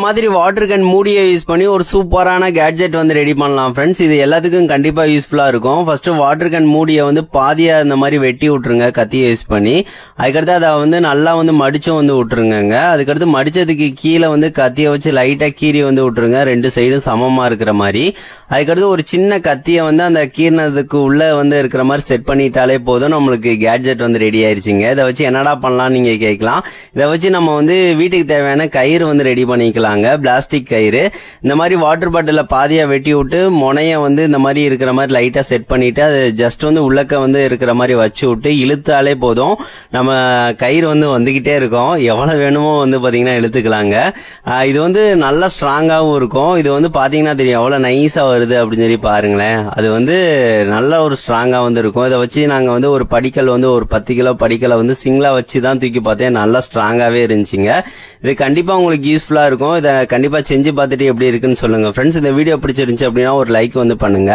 மாதிரி water can மூடியை use பண்ணி ஒரு சூப்பரான கேட்ஜெட் வந்து ரெடி பண்ணலாம் ஃப்ரெண்ட்ஸ். இது எல்லாத்துக்கும் கண்டிப்பா யூஸ்ஃபுல்லா இருக்கும். ஃபர்ஸ்ட் வாட்டர் கேன் மூடியை வந்து பாதியா இந்த மாதிரி வெட்டி விட்டுருங்க கத்தியை யூஸ் பண்ணி. அதுக்கடுத்து அதை வந்து நல்லா வந்து மடிச்சும் வந்து விட்டுருங்க. அதுக்கடுத்து மடிச்சதுக்கு கீழே வந்து கத்தியை வச்சு லைட்டா கீறி வந்து விட்டுருங்க, ரெண்டு சைடும் சமமா இருக்கிற மாதிரி. அதுக்கடுத்து ஒரு சின்ன கத்தியை வந்து அந்த கீறினதுக்கு உள்ள வந்து இருக்கிற மாதிரி செட் பண்ணிட்டாலே போதும், நம்மளுக்கு கேட்ஜெட் வந்து ரெடி ஆயிருச்சுங்க. இதை வச்சு என்னடா பண்ணலாம் நீங்க கேட்கலாம். இதை வச்சு நம்ம வந்து வீட்டுக்கு தேவையான கயிறு வந்து ரெடி பண்ணிக்கலாம், பிளாஸ்டிக் கயிறு. இந்த மாதிரி வாட்டர் பாட்டில பாதியா வெட்டி விட்டு முனைய வந்து இந்த மாதிரி இருக்கிற மாதிரி லைட்டா செட் பண்ணிட்டு அது ஜஸ்ட் வந்து உள்ளக்க வந்து இருக்கிற மாதிரி வச்சு விட்டு இழுத்தாலே போதும், நம்ம கயிறு வந்து வந்துகிட்டே இருக்கும். எவ்வளவு வேணுமோ வந்து பாத்தீங்கன்னா இழுத்துக்கலாங்க. இது வந்து நல்லா ஸ்ட்ராங்காவும் இருக்கும். இது வந்து பாத்தீங்கன்னா தெரியும் எவ்வளவு நைஸா வருது அப்படின்னு சொல்லி பாருங்களேன். அது வந்து நல்ல ஒரு ஸ்ட்ராங்கா வந்து இருக்கும். இதை வச்சு நாங்க வந்து ஒரு படிக்கல் வந்து ஒரு 10 கிலோ படிக்கலை வந்து சிங்கிளா வச்சு தான் தூக்கி பார்த்தேன், நல்லா ஸ்ட்ராங்காவே இருந்துச்சுங்க. இது கண்டிப்பா உங்களுக்கு யூஸ்ஃபுல்லா இருக்கும். இதை கண்டிப்பா செஞ்சு பார்த்துட்டு எப்படி இருக்குன்னு சொல்லுங்க ஃப்ரெண்ட்ஸ். இந்த வீடியோ பிடிச்சிருந்துச்சு அப்படின்னா ஒரு லைக் வந்து பண்ணுங்க.